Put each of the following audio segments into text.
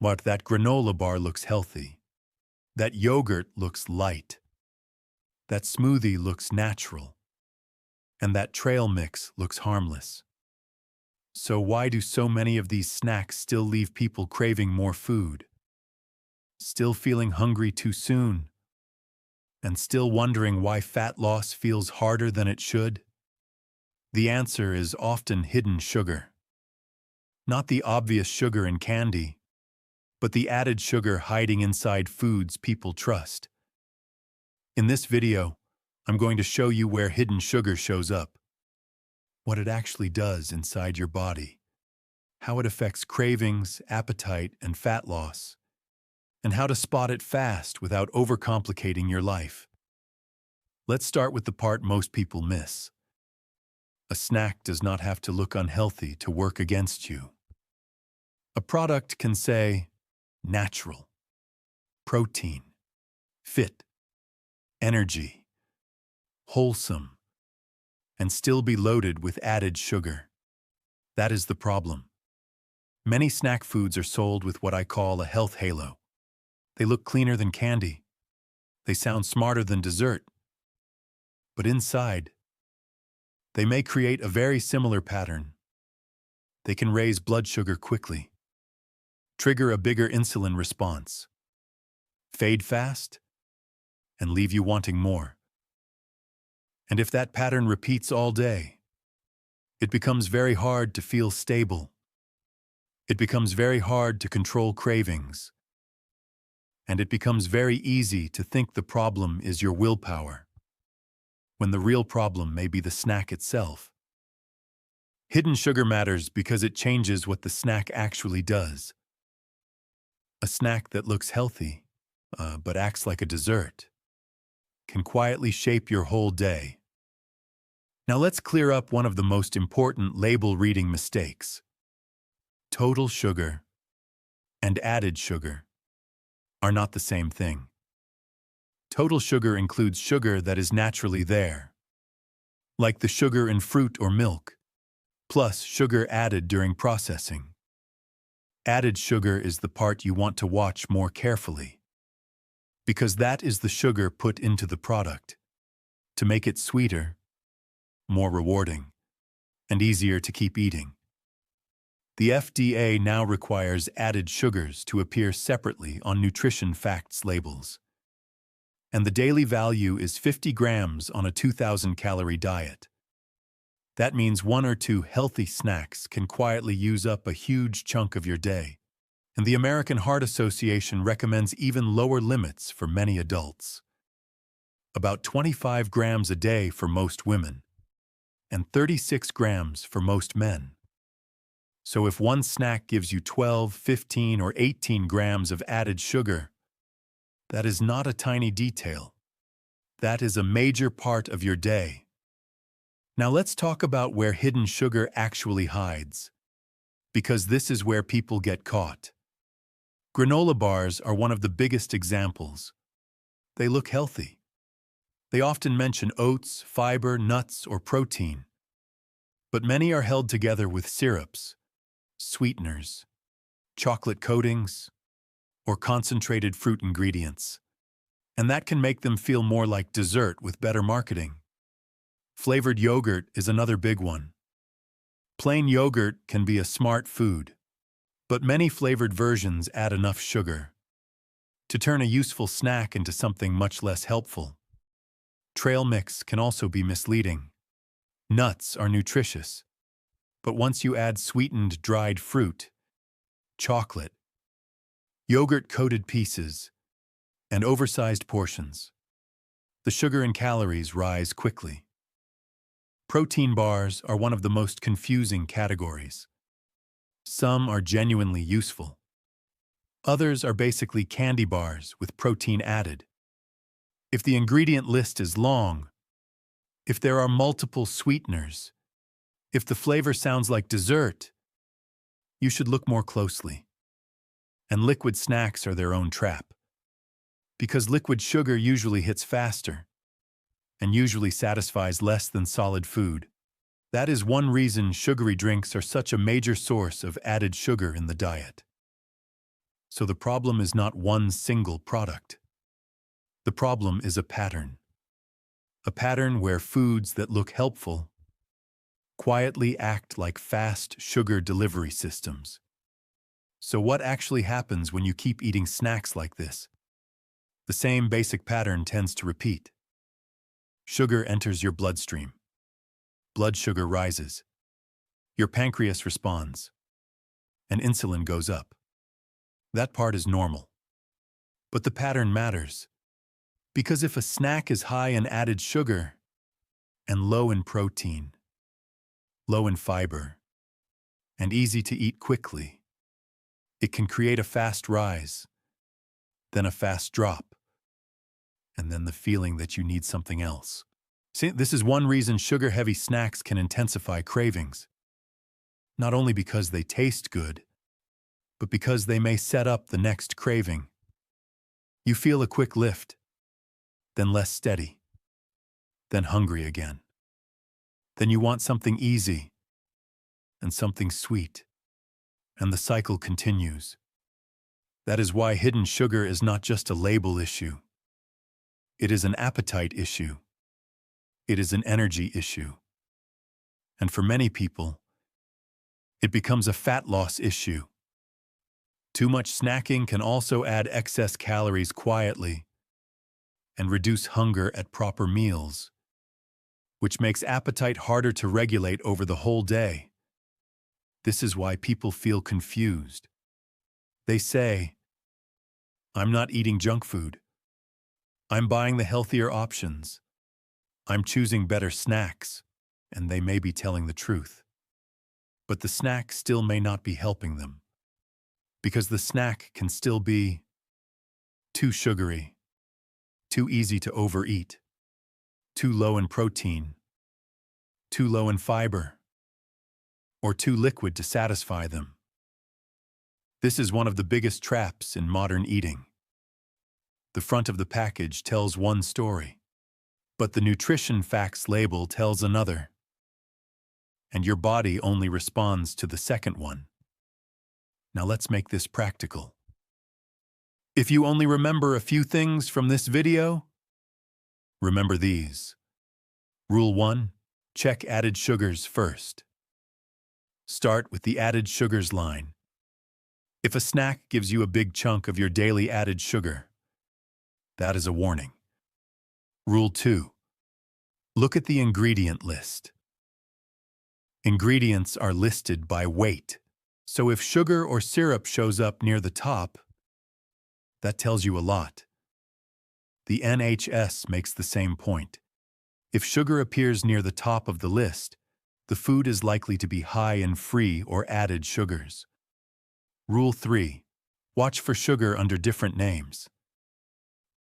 But that granola bar looks healthy. That yogurt looks light. That smoothie looks natural. And that trail mix looks harmless. So why do so many of these snacks still leave people craving more food? Still feeling hungry too soon? And still wondering why fat loss feels harder than it should? The answer is often hidden sugar. Not the obvious sugar in candy, but the added sugar hiding inside foods people trust. In this video, I'm going to show you where hidden sugar shows up, what it actually does inside your body, how it affects cravings, appetite, and fat loss, and how to spot it fast without overcomplicating your life. Let's start with the part most people miss. A snack does not have to look unhealthy to work against you. A product can say, natural, protein, fit, energy, wholesome, and still be loaded with added sugar. That is the problem. Many snack foods are sold with what I call a health halo. They look cleaner than candy. They sound smarter than dessert. But inside, they may create a very similar pattern. They can raise blood sugar quickly, trigger a bigger insulin response, fade fast, and leave you wanting more. And if that pattern repeats all day, it becomes very hard to feel stable. It becomes very hard to control cravings. And it becomes very easy to think the problem is your willpower, when the real problem may be the snack itself. Hidden sugar matters because it changes what the snack actually does. A snack that looks healthy, but acts like a dessert, can quietly shape your whole day. Now let's clear up one of the most important label reading mistakes. Total sugar and added sugar are not the same thing. Total sugar includes sugar that is naturally there, like the sugar in fruit or milk, plus sugar added during processing. Added sugar is the part you want to watch more carefully, because that is the sugar put into the product to make it sweeter, more rewarding, and easier to keep eating. The FDA now requires added sugars to appear separately on nutrition facts labels. And the daily value is 50 grams on a 2,000-calorie diet. That means 1 or 2 healthy snacks can quietly use up a huge chunk of your day. And the American Heart Association recommends even lower limits for many adults. About 25 grams a day for most women, and 36 grams for most men. So if one snack gives you 12, 15, or 18 grams of added sugar, that is not a tiny detail. That is a major part of your day. Now let's talk about where hidden sugar actually hides, because this is where people get caught. Granola bars are one of the biggest examples. They look healthy. They often mention oats, fiber, nuts, or protein. But many are held together with syrups, sweeteners, chocolate coatings, or concentrated fruit ingredients. And that can make them feel more like dessert with better marketing. Flavored yogurt is another big one. Plain yogurt can be a smart food, but many flavored versions add enough sugar to turn a useful snack into something much less helpful. Trail mix can also be misleading. Nuts are nutritious, but once you add sweetened dried fruit, chocolate, yogurt-coated pieces, and oversized portions, the sugar and calories rise quickly. Protein bars are one of the most confusing categories. Some are genuinely useful. Others are basically candy bars with protein added. If the ingredient list is long, if there are multiple sweeteners, if the flavor sounds like dessert, you should look more closely. And liquid snacks are their own trap, because liquid sugar usually hits faster and usually satisfies less than solid food. That is one reason sugary drinks are such a major source of added sugar in the diet. So the problem is not one single product. The problem is a pattern. A pattern where foods that look helpful quietly act like fast sugar delivery systems. So what actually happens when you keep eating snacks like this? The same basic pattern tends to repeat. Sugar enters your bloodstream. Blood sugar rises. Your pancreas responds. And insulin goes up. That part is normal. But the pattern matters. Because if a snack is high in added sugar and low in protein, low in fiber, and easy to eat quickly, it can create a fast rise, then a fast drop, and then the feeling that you need something else. See, this is one reason sugar-heavy snacks can intensify cravings. Not only because they taste good, but because they may set up the next craving. You feel a quick lift, then less steady, then hungry again. Then you want something easy and something sweet, and the cycle continues. That is why hidden sugar is not just a label issue. It is an appetite issue. It is an energy issue. And for many people, it becomes a fat loss issue. Too much snacking can also add excess calories quietly and reduce hunger at proper meals, which makes appetite harder to regulate over the whole day. This is why people feel confused. They say, "I'm not eating junk food. I'm buying the healthier options. I'm choosing better snacks," and they may be telling the truth. But the snack still may not be helping them, because the snack can still be too sugary, too easy to overeat, too low in protein, too low in fiber, or too liquid to satisfy them. This is one of the biggest traps in modern eating. The front of the package tells one story, but the nutrition facts label tells another. And your body only responds to the second one. Now let's make this practical. If you only remember a few things from this video, remember these. Rule 1, check added sugars first. Start with the added sugars line. If a snack gives you a big chunk of your daily added sugar, that is a warning. Rule 2, look at the ingredient list. Ingredients are listed by weight, so if sugar or syrup shows up near the top, that tells you a lot. The NHS makes the same point. If sugar appears near the top of the list, the food is likely to be high in free or added sugars. Rule 3, watch for sugar under different names.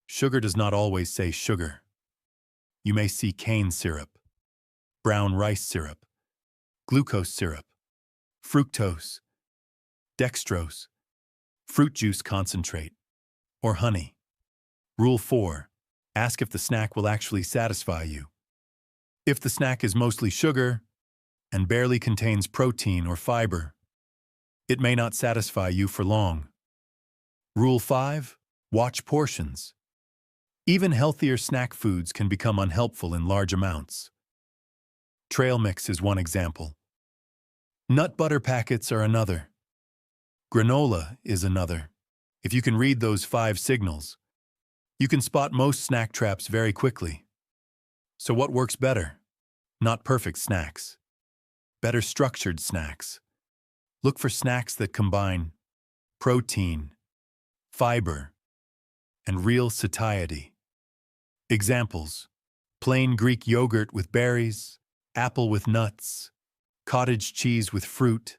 Sugar does not always say sugar. You may see cane syrup, brown rice syrup, glucose syrup, fructose, dextrose, fruit juice concentrate, or honey. Rule 4, ask if the snack will actually satisfy you. If the snack is mostly sugar and barely contains protein or fiber, it may not satisfy you for long. Rule 5, watch portions. Even healthier snack foods can become unhelpful in large amounts. Trail mix is one example. Nut butter packets are another. Granola is another. If you can read those 5 signals, you can spot most snack traps very quickly. So what works better? Not perfect snacks. Better structured snacks. Look for snacks that combine protein, fiber, and real satiety. Examples: plain Greek yogurt with berries, apple with nuts, cottage cheese with fruit,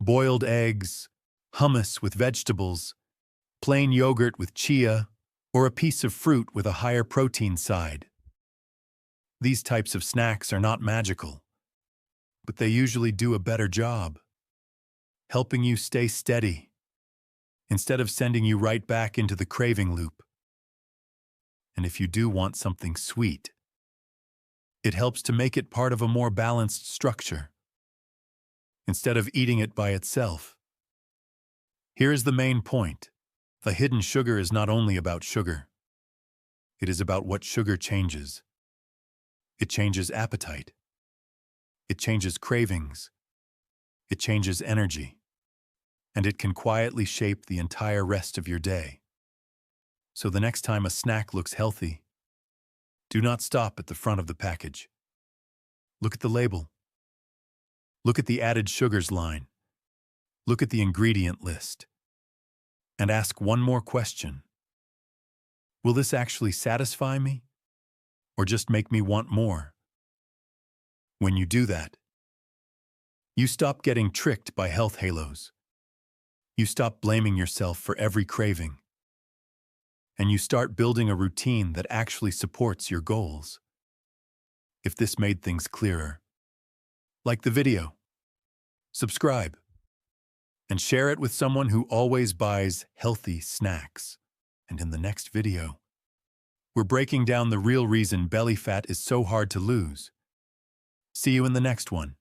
boiled eggs, hummus with vegetables, plain yogurt with chia, or a piece of fruit with a higher protein side. These types of snacks are not magical, but they usually do a better job, helping you stay steady, instead of sending you right back into the craving loop. And if you do want something sweet, it helps to make it part of a more balanced structure, instead of eating it by itself. Here is the main point. A hidden sugar is not only about sugar. It is about what sugar changes. It changes appetite. It changes cravings. It changes energy. And it can quietly shape the entire rest of your day. So the next time a snack looks healthy, do not stop at the front of the package. Look at the label. Look at the added sugars line. Look at the ingredient list. And ask one more question. Will this actually satisfy me? Or just make me want more? When you do that, you stop getting tricked by health halos. You stop blaming yourself for every craving. And you start building a routine that actually supports your goals. If this made things clearer, like the video, subscribe, and share it with someone who always buys healthy snacks. And in the next video, we're breaking down the real reason belly fat is so hard to lose. See you in the next one.